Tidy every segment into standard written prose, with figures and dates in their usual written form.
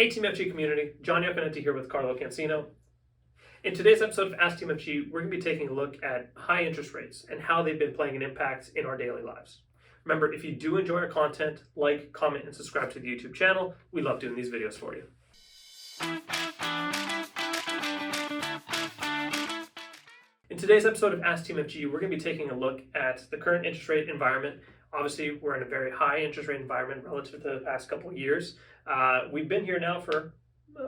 Hey TMFG community, John Yonge here with Carlo Cancino. In today's episode of Ask TMFG, we're going to be taking a look at high interest rates and how they've been playing an impact in our daily lives. Remember, if you do enjoy our content, like, comment, and subscribe to the YouTube channel. We love doing these videos for you. In today's episode of Ask TMFG, we're going to be taking a look at the current interest rate environment. Obviously, we're in a very high interest rate environment relative to the past couple of years. We've been here now for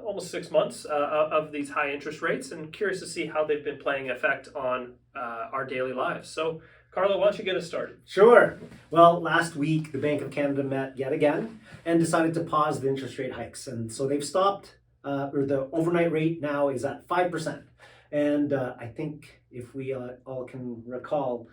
almost 6 months of these high interest rates, and curious to see how they've been playing effect on our daily lives. So, Carlo, why don't you get us started? Sure. Well, last week, the Bank of Canada met yet again and decided to pause the interest rate hikes. And so they've stopped, or the overnight rate now is at 5%. And I think if we all can recall,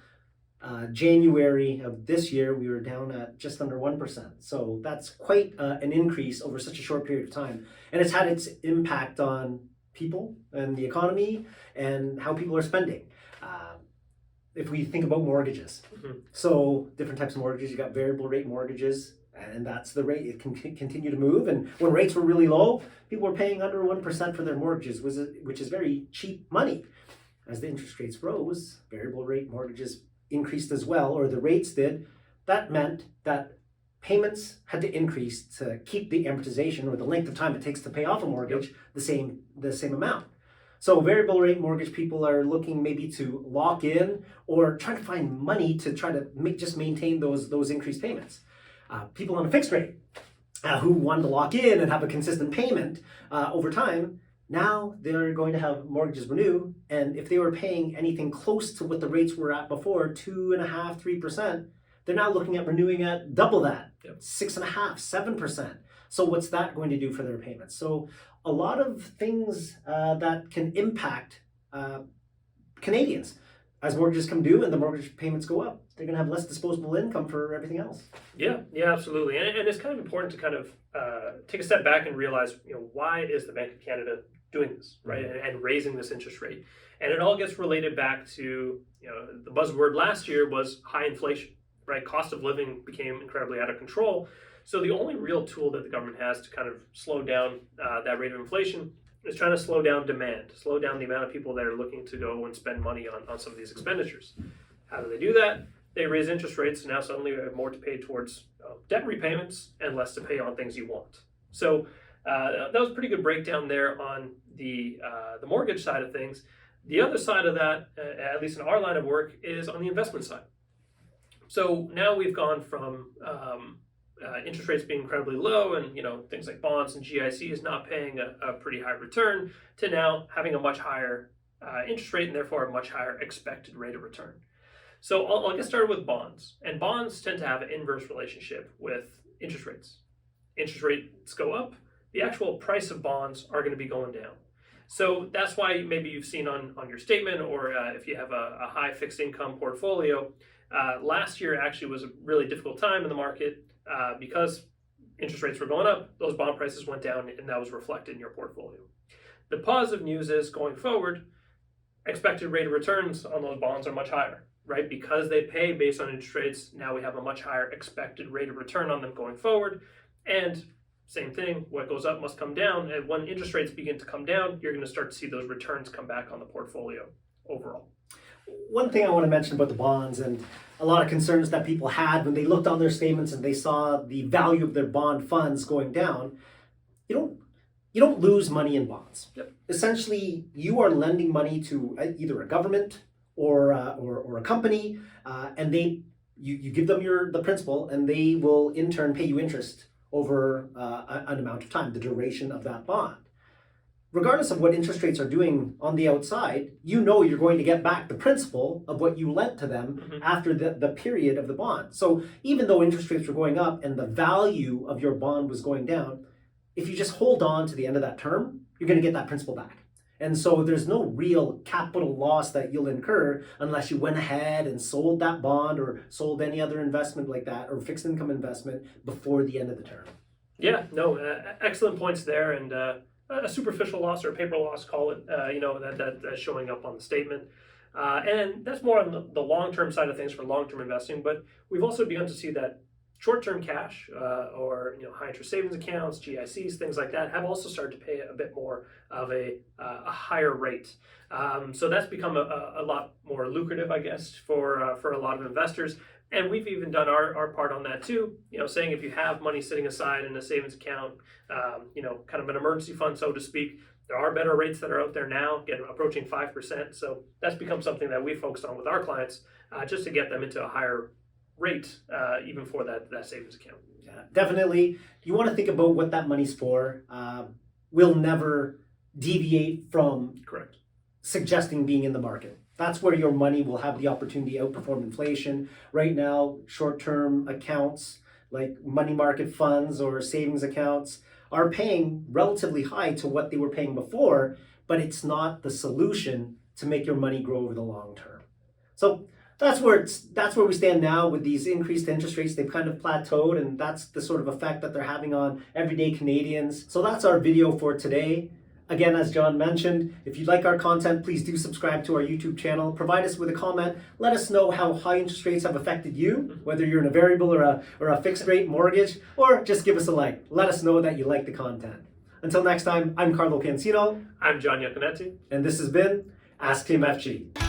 January of this year, we were down at just under 1%. So that's quite an increase over such a short period of time. And it's had its impact on people and the economy and how people are spending. If we think about mortgages, so different types of mortgages, you got variable rate mortgages, and that's the rate. It can continue to move. And when rates were really low, people were paying under 1% for their mortgages, which is very cheap money. As the interest rates rose, variable rate mortgages increased as well, or the rates did. That meant that payments had to increase to keep the amortization, or the length of time it takes to pay off a mortgage, the same amount. So variable rate mortgage people are looking maybe to lock in or trying to find money to try to just maintain those increased payments. People on a fixed rate who wanted to lock in and have a consistent payment over time, now they're going to have mortgages renew, and if they were paying anything close to what the rates were at before, 2.5%, 3%, they're now looking at renewing at double that, 6.5%, 7%. So what's that going to do for their payments? So a lot of things that can impact Canadians. As mortgages come due and the mortgage payments go up, they're going to have less disposable income for everything else. Yeah, absolutely. And it's kind of important to kind of take a step back and realize, why is the Bank of Canada doing this, right? And raising this interest rate. And it all gets related back to, the buzzword last year was high inflation, right? Cost of living became incredibly out of control. So the only real tool that the government has to kind of slow down that rate of inflation is trying to slow down demand, slow down the amount of people that are looking to go and spend money on some of these expenditures. How do they do that? They raise interest rates, and now suddenly you have more to pay towards debt repayments and less to pay on things you want. So that was a pretty good breakdown there on the mortgage side of things. The other side of that, at least in our line of work, is on the investment side. So now we've gone from interest rates being incredibly low and things like bonds and GICs not paying a pretty high return, to now having a much higher interest rate and therefore a much higher expected rate of return. So I'll get started with bonds. And bonds tend to have an inverse relationship with interest rates. Interest rates go up, the actual price of bonds are going to be going down. So that's why maybe you've seen on your statement, or if you have a high fixed income portfolio, last year actually was a really difficult time in the market because interest rates were going up, those bond prices went down, and that was reflected in your portfolio. The positive news is, going forward, expected rate of returns on those bonds are much higher, right? Because they pay based on interest rates, now we have a much higher expected rate of return on them going forward. And same thing, what goes up must come down. And when interest rates begin to come down, you're going to start to see those returns come back on the portfolio overall. One thing I want to mention about the bonds, and a lot of concerns that people had when they looked on their statements and they saw the value of their bond funds going down, you don't lose money in bonds. Yep. Essentially, you are lending money to either a government or a company, and you give them the principal, and they will in turn pay you interest over an amount of time, the duration of that bond. Regardless of what interest rates are doing on the outside, you're going to get back the principal of what you lent to them after the period of the bond. So even though interest rates were going up and the value of your bond was going down, if you just hold on to the end of that term, you're going to get that principal back. And so there's no real capital loss that you'll incur unless you went ahead and sold that bond or sold any other investment like that, or fixed income investment, before the end of the term. Yeah, no, excellent points there. And a superficial loss, or a paper loss, call it, that's showing up on the statement. And that's more on the long-term side of things for long-term investing. But we've also begun to see that short-term cash or high interest savings accounts, GICs, things like that have also started to pay a bit more of a higher rate. So that's become a lot more lucrative, I guess, for a lot of investors. And we've even done our part on that too, saying if you have money sitting aside in a savings account, kind of an emergency fund, so to speak, there are better rates that are out there now, approaching 5%. So that's become something that we focused on with our clients, just to get them into a higher rate, even for that savings account. Yeah, definitely. You want to think about what that money's for. We'll never deviate from Correct. suggesting being in the market. That's where your money will have the opportunity to outperform inflation. Right now, short-term accounts like money market funds or savings accounts are paying relatively high to what they were paying before, but it's not the solution to make your money grow over the long term. So that's where we stand now with these increased interest rates. They've kind of plateaued, and that's the sort of effect that they're having on everyday Canadians. So that's our video for today. Again, as John mentioned, if you like our content, please do subscribe to our YouTube channel. Provide us with a comment. Let us know how high interest rates have affected you, whether you're in a variable or a fixed rate mortgage, or just give us a like. Let us know that you like the content. Until next time, I'm Carlo Cancino. I'm John Iaconetti. And this has been Ask TMFG.